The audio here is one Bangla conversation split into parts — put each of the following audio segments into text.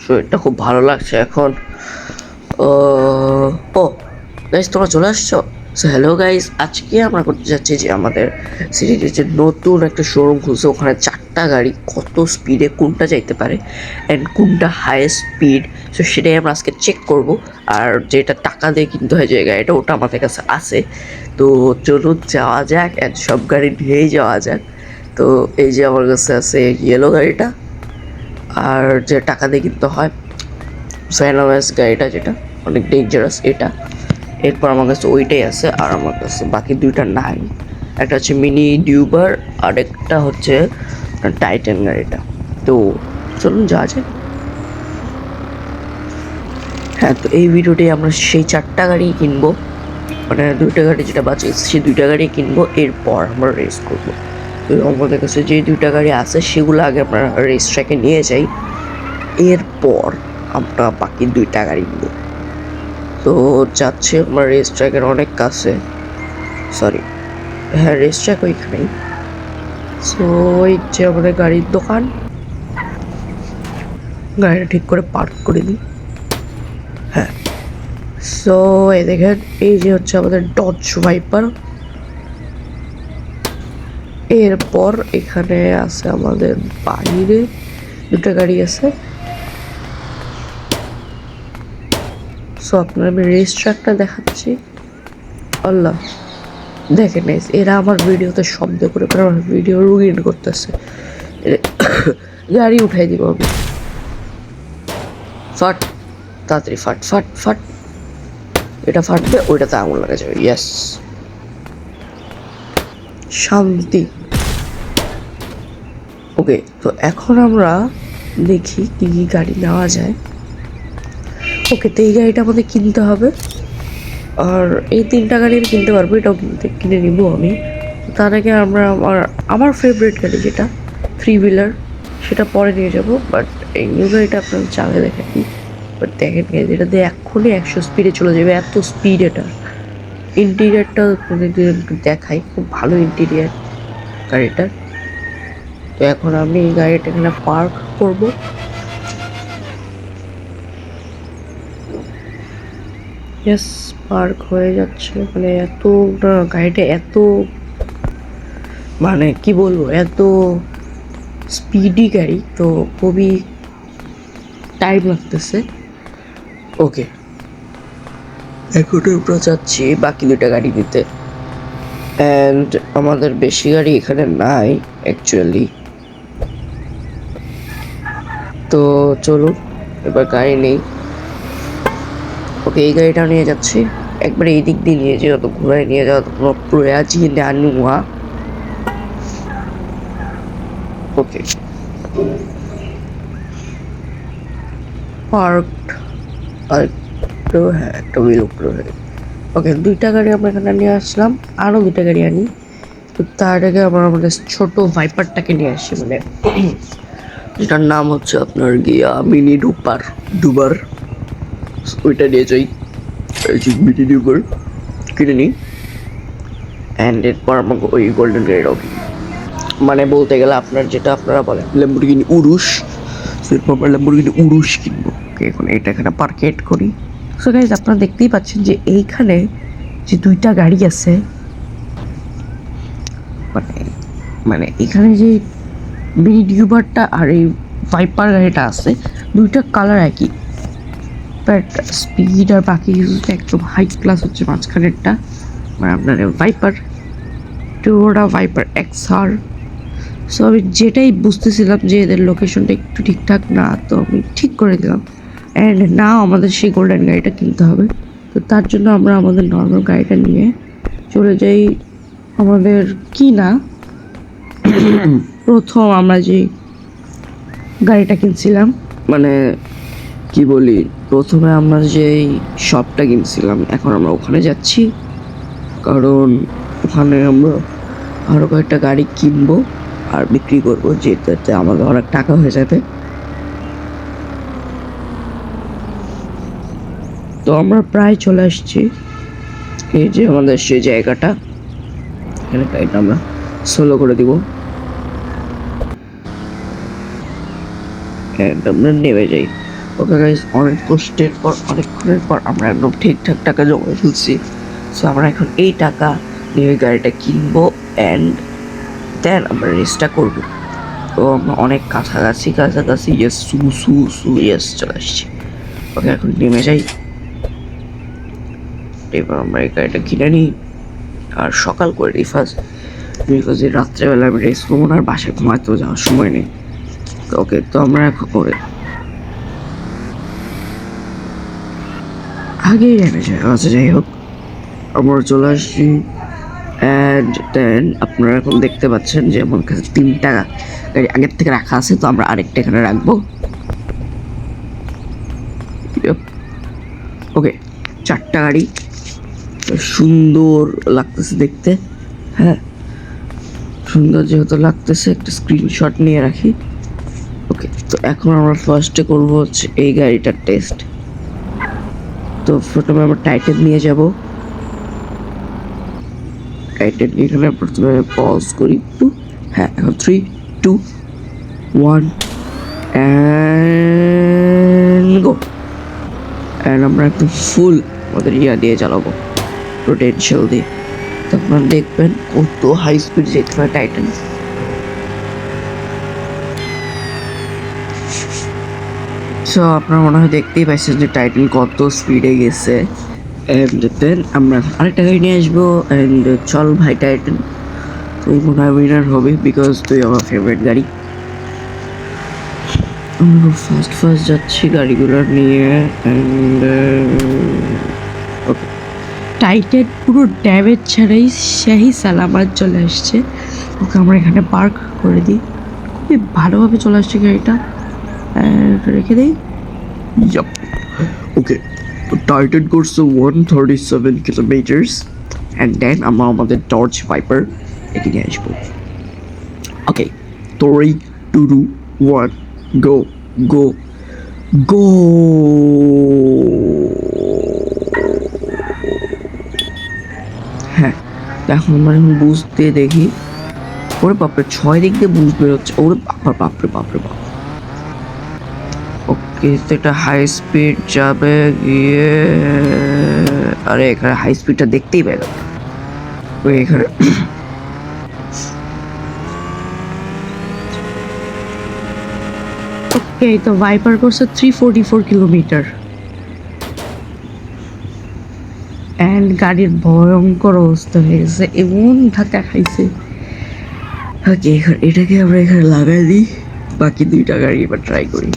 শরীরটা খুব ভালো লাগছে এখন। ও ও গাইস, তোমরা চলে আসছো। সো হ্যালো গাইস, আজকে আমরা করতে যাচ্ছি যে আমাদের সিটিতে যে নতুন একটা শোরুম খুলছে, ওখানে 4টা গাড়ি কত স্পিডে কোনটা যাইতে পারে অ্যান্ড কোনটা হাইয়েস্ট স্পিড। সো সেটাই আমরা আজকে চেক করব। আর যেটা টাকা দিয়ে কিনতে হয় যে গাড়িটা, ওটা আমাদের কাছে আছে। তো চলুন যাওয়া যাক অ্যান্ড সব গাড়ি নিয়েই যাওয়া যাক। তো এই যে আমার কাছে আছে ইয়েলো গাড়িটা, আর যে টাকা দিয়ে কিনতে হয় ফ্যানোয়াস গাড়িটা, যেটা অনেক ডেঞ্জারাস এটা। এরপর আমার কাছে ওইটাই আছে, আর আমার কাছে বাকি দুইটা নাই। একটা হচ্ছে মিনি ডিউবার, আর একটা হচ্ছে টাইটান গাড়িটা। তো চলুন যাওয়া যায়। হ্যাঁ, তো এই ভিডিওটি আমরা সেই 4টা গাড়ি কিনবো, মানে 2টা গাড়ি যেটা বাঁচে সেই 2টা গাড়ি কিনবো, এরপর আমরা রেস করবো। তো আমাদের কাছে যে 2টা গাড়ি আছে সেগুলো আগে আমরা রেস ট্র্যাকে নিয়ে যাই, এরপর আমরা বাকি 2টা গাড়ি নিব। তো যাচ্ছে আমার রেস ট্র্যাকের অনেক কাছে, সরি হ্যাঁ রেস ট্র্যাক ওইখানেই। সো ওই যে আমাদের গাড়ির দোকান, গাড়িটা ঠিক করে পার্ক করে দিই। হ্যাঁ, সো এই দেখেন, এই যে হচ্ছে আমাদের ডজ ভাইপার। এরপর এখানে আছে আমাদের বাইরে 2টা গাড়ি আছে। সো আপনার আমি রেস ট্র্যাকটা দেখাচ্ছি। আল্লাহ দেখেন, এরা আমার ভিডিওতে শব্দ করে আমার ভিডিও রুইন করতেছে। গাড়ি উঠাই দিব আমি। ফাট, তাড়াতাড়ি ফাট ফাট ফাট। এটা ফাটবে, ওইটাতে আগুন লাগা যাবে। ইয়েস, শান্তি। ওকে, তো এখন আমরা দেখি কি কি গাড়ি নেওয়া যায়। ওকে, তো এই গাড়িটা আমাদের কিনতে হবে, আর এই 3টা গাড়ি আমি কিনতে পারবো, এটাও কিনে নিব আমি। তার আগে আমরা আমার ফেভারিট গাড়ি যেটা 3 হুইলার, সেটা পরে নিয়ে যাব। বাট এই নিউ গাড়িটা আপনার চালে দেখেন, বাট দেখেন যেটা দিয়ে এক্ষুনি 100 স্পিডে চলে যাবে, এত স্পিড এটা। ইন্টিরিয়ারটা মানে দেখাই, খুব ভালো ইন্টিরিয়ার গাড়িটার। তো এখন আমি এই গাড়িটা এখানে পার্ক করবো। ইয়েস, পার্ক হয়ে যাচ্ছে। মানে এত গাড়িটা এত, মানে কি বলবো, এত স্পিডি গাড়ি, তো খুবই টাইম লাগতেছে। ওকে, এখন আমরা যাচ্ছি বাকি 2টা গাড়ি নিতে, অ্যান্ড আমাদের বেশি গাড়ি এখানে নাই অ্যাকচুয়ালি। তো চলুন এবার গাড়ি নেই। ওকে, এই গাড়িটা নিয়ে যাচ্ছি, একবারে এই দিক দিয়ে নিয়ে যাওয়া, তো ঘোরায় নিয়ে যাওয়া তো কোনো প্রয়োজনই না। ওকে, পার্ক আর হ্যাঁ একটা হুইল উপরে। ওকে, 2টা গাড়ি আমরা এখানে নিয়ে আসলাম, আরও 2টা গাড়ি আনি। তো তার আগে আমরা আমাদের ছোট ভাইপারটাকে নিয়ে আসি, মানে যেটার নাম হচ্ছে আপনার গিয়া মিনি ডুবার। ওইটা নিয়ে যাই, মিনি ডুবার কিনে নিই। অ্যান্ড এরপর আমাকে ওই গোল্ডেন গাড়িটাও কিনি, মানে বলতে গেলে আপনার যেটা আপনারা বলেন ল্যাম্বরগিনি উরুস। এরপর আমরা ল্যাম্বরগিনি উরুস কিনবো। এখন এটা এখানে পার্কেট করি। সো গাইজ, আপনারা দেখতেই পাচ্ছেন যে এইখানে যে 2টা গাড়ি আছে, মানে মানে এখানে যে মিনি ডিউবারটা আর এই ভাইপার গাড়িটা আছে, 2টা কালার একই, বাট স্পিড আর বাকি কিছুটা একদম হাই ক্লাস হচ্ছে মাঝখানেরটা, মানে আপনার ভাইপার টুয়োটা ভাইপার এক্সআর। সো আমি যেটাই বুঝতেছিলাম যে এদের লোকেশনটা একটু ঠিকঠাক না, তো আমি ঠিক করে দিলাম। অ্যান্ড নাও আমাদের সেই গোল্ডেন গাড়িটা কিনতে হবে। তো তার জন্য আমরা আমাদের নর্মাল গাড়িটা নিয়ে চলে যাই আমাদের কি না প্রথম আমরা যে গাড়িটা কিনছিলাম, মানে কি বলি, প্রথমে আমরা যেই শপটা কিনছিলাম, এখন আমরা ওখানে যাচ্ছি, কারণ ওখানে আমরা আরও কয়েকটা গাড়ি কিনবো আর বিক্রি করবো, যেটাতে আমাদের অনেক টাকা হয়ে যাবে। তো আমরা প্রায় চলে আসছি, এই যে আমাদের সেই জায়গাটা, এখানে গাড়িটা আমরা সোলো করে দিব। অ্যান্ড আমরা নেমে যাই। ওকে গাইস, অনেক কষ্টের পর অনেকক্ষণের পর আমরা একদম ঠিকঠাক টাকা জমা ফেলছি। সো আমরা এখন এই টাকা নিয়ে গাড়িটা কিনবো অ্যান্ড দেন আমরা রেসটা করবো। তো আমরা অনেক কাছাকাছি ইয়েস ইয়েস চলে আসছি। ওকে এখন নেমে যাই, এবার আমরা এই গাড়িটা কিনে নিই আর সকাল করে দিই ফার্স্ট, বিকজ এই রাত্রেবেলা আমি রেস করবো না আর বাসায় ঘুমাতেও যাওয়ার সময় নেই। তো ওকে, তো আমরা এখন করে আগেই নেমে যাই। আচ্ছা যাই হোক, আমরা চলে আসছি অ্যান্ড দেন আপনারা এখন দেখতে পাচ্ছেন যে আমার কাছে 3টা গাড়ি আগের থেকে রাখা আছে, তো আমরা আরেকটা এখানে রাখবো। ওকে, 4টা গাড়ি, সুন্দর লাগতেছে দেখতে। হ্যাঁ, সুন্দর যেহেতু লাগতেছে একটা স্ক্রিনশট নিয়ে রাখি। ওকে, তো এখন আমরা ফার্স্টে করবো হচ্ছে এই গাড়িটার টেস্ট। তো প্রথমে আমরা টাইটেন নিয়ে যাব। টাইটেন এখানে প্রথমে পজ করি একটু। হ্যাঁ, এখন 3, 2, 1 অ্যান্ড গো। অ্যান্ড আমরা একদম ফুল আমাদের দিয়ে চালাবো, পোটেনশিয়াল দিয়ে। তো আপনারা দেখবেন কত হাই স্পিড যেতে পারে টাইটান। সো আপনারা মনে হয় দেখতেই পাইছেন যে টাইটান কত স্পিডে গেছে। অ্যান্ড দেন আমরা আরেকটা গাড়ি নিয়ে আসবো। অ্যান্ড চল ভাই টাইটান, তুই মনে হয় উইনার হবে বিকজ তুই আমার ফেভারিট গাড়ি। আমরা ফার্স্ট যাচ্ছি গাড়িগুলো নিয়ে। অ্যান্ড ওকে, টাইটেন পুরো ড্যামেজ ছাড়াই সেই সালামাত চলে আসছে। ওকে আমরা এখানে পার্ক করে দিই, খুবই ভালোভাবে চলে আসছে গাড়িটা, রেখে দিই। Yup. ওকে, তো টাইটেন করছে 137 কিলোমিটার্স অ্যান্ড দেন আমরা আমাদের টর্চ ভাইপার একে নিয়ে আসবো। ওকে, 3, 2, 1 গো গো গো। হ্যাঁ, এখন আমরা এখন বুস্ট দিয়ে দেখি। ওরে বাপরে, 6 দিক দিয়ে বুস্ট বেরোচ্ছে। ওরে বাপরে বাপরে বাপ। ওকে, তো এটা হাই স্পিড যাবে গিয়ে। আরে এখানে হাই স্পিডটা দেখতেই পেল ওই এখানে। ওকে, তো ভাইপার করছে 344 কিলোমিটার অ্যান্ড গাড়ির ভয়ঙ্কর অবস্থা হয়ে গেছে, এমন ধাক্কা খাইছে। ওকে, এটাকে আমরা এখানে লাগাই দিই, বাকি 2টা গাড়ি এবার ট্রাই করি।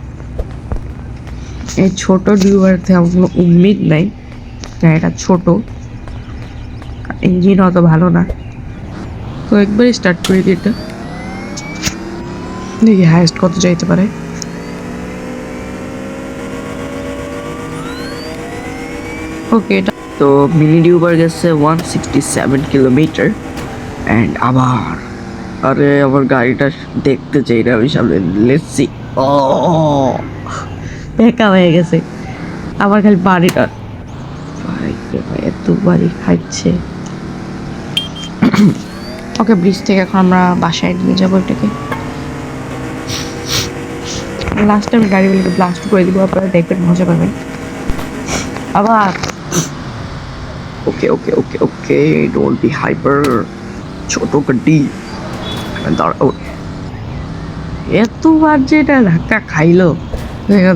এই ছোট ডিউবার থেকে আমার কোনো উম্মিদ নাই, গাড়িটা ছোট, ইঞ্জিন অত ভালো না। তো একবারই স্টার্ট করে দিই এটা, দেখি হাইস্ট কত যাইতে পারে। ওকে, এটা তো মিনি ডিউবার গেছে 167 কিলোমিটার অ্যান্ড আবার আরে আমার গাড়িটা দেখতে চাই না আমি সামনে। লেটসি, ও বেকা হয়ে গেছে আমার খালি বাড়িটা। ভাই এত বাড়ি খাচ্ছে। ওকে, ব্রিজ থেকে এখন আমরা বাসায় নিয়ে যাবো এটাকে। লাস্ট টাইম গাড়িগুলোকে ব্লাস্ট করে দিব, আপনারা দেখবেন, মজা পাবেন আবার। ওকে ওকে ওকে ওকে, ডোন্ট বি হাইপার, ছোট গাড়ি দাঁড়াও। এতবার যে এটা ধাক্কা খাইলো,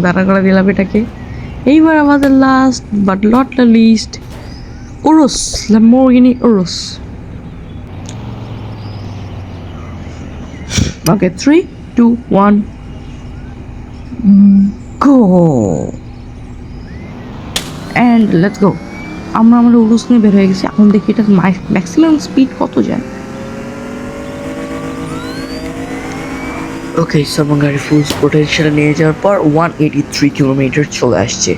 দাঁড়া করে দিলাম এটাকে। এইবার আমাদের last but not the least Urus, Lamborghini Urus. Okay, 3, 2, 1 go and let's go. আমরা আমাদের উরুস নিয়ে বের হয়ে গেছি। এখন দেখি এটা ম্যাক্সিমাম স্পিড কত যায়। ওকে, সো আমার গাড়ি ফুল পোটেনশিয়াল নিয়ে যাওয়ার পর 183 কিলোমিটার চলে আসছে।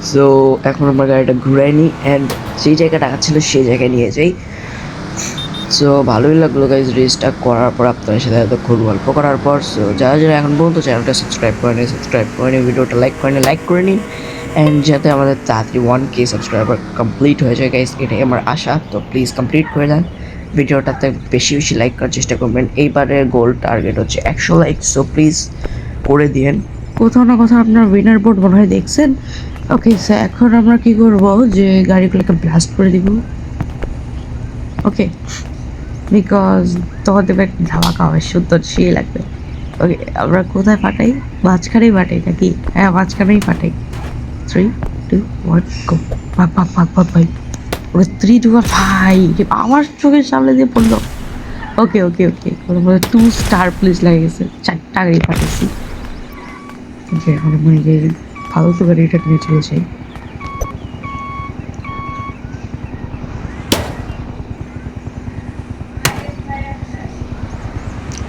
সো এখন আমার গাড়িটা ঘুরাই নিই অ্যান্ড যেই জায়গাটা ছিল সেই জায়গায় নিয়ে যাই। সো ভালোই লাগলো গাইজ রেসটা করার পর, আপনাদের সাথে এতক্ষণ গল্প করার পর। সো যারা যারা এখন পর্যন্ত চ্যানেলটা সাবস্ক্রাইব করে নিন, ভিডিওটা লাইক করে নিন অ্যান্ড যাতে আমাদের তাড়াতাড়ি 1K সাবস্ক্রাইবার কমপ্লিট হয়ে যায় গাইজ, এটাই আমার আশা। তো প্লিজ কমপ্লিট করে দেন ভিডিওটাতে, বেশি বেশি লাইক করার চেষ্টা করবেন। এইবারের গোল টার্গেট হচ্ছে 100 লাইক, সো প্লিজ করে দিন। কোথাও না কোথাও আপনার উইনার বোর্ড মনে হয় দেখছেন। ওকে স্যার, এখন আমরা কি করব যে গাড়িগুলোকে ব্লাস্ট করে দিব। ওকে, বিকজ তখন দেখবে একটা ধামাকা হবে, সুন্দর সেই লাগবে। ওকে, আমরা কোথায় পাঠাই? মাঝখানেই পাঠাই নাকি? হ্যাঁ, মাঝখানেই পাঠাই। 3, 2, 1 গো। ভাগ ভাগ ভাগ ভাগ ভাই। ওরে 3, 2 আর ভাই আমার চোখের সামনে দিয়ে পড়লো। ওকে ওকে ওকে, 2 স্টার প্লিজ লাগে গেছে, 4টা গাড়ি পাঠাইছি। ওকে, এখন আমি যে ফালতু গাড়িটা নিয়ে চলে যাই।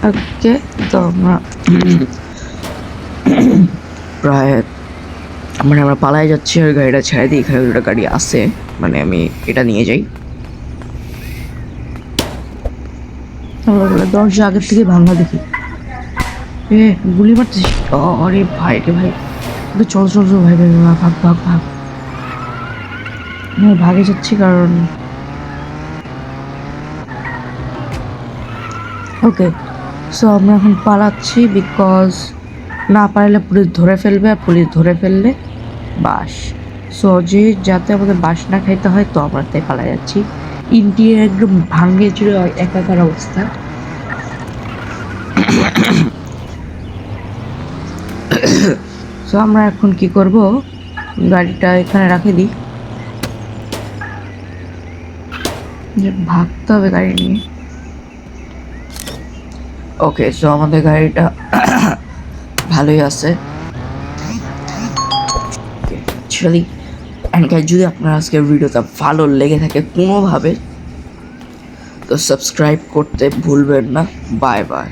ওকে, তো আমরা প্রায় মানে আমরা পালায় যাচ্ছি আর গাড়িটা ছেড়ে দিই। এখানে দুটো গাড়ি আছে, মানে আমি এটা নিয়ে যাই। দরজা আগের থেকে ভাঙা দেখি। এ গুলি মারছিস? আরে ভাই রে ভাই, চল চল চল ভাই ভাই, ভাগ ভাগ ভাগ। আমি ভাগে যাচ্ছি কারণ ওকে, সো আমরা এখন পালাচ্ছি বিকজ না পারলে পুলিশ ধরে ফেলবে, আর পুলিশ ধরে ফেললে বাস। সো যে যাতে আমাদের বাস না খাইতে হয়, তো আমরা তাই পালা যাচ্ছি। ইন্ডিয়া একদম ভাঙে চুরে একাকার অবস্থা। সো আমরা এখন কি করব, গাড়িটা এখানে রাখে দিই, যে ভাগতে হবে গাড়ি নিয়ে। ওকে, সো আমাদের গাড়িটা ভালোই আছে অ্যাকচুয়ালি। অ্যান্ড গাইস, যদি আপনার আজকের ভিডিওটা ভালো লেগে থাকে কোনোভাবে, তো সাবস্ক্রাইব করতে ভুলবেন না। Bye bye.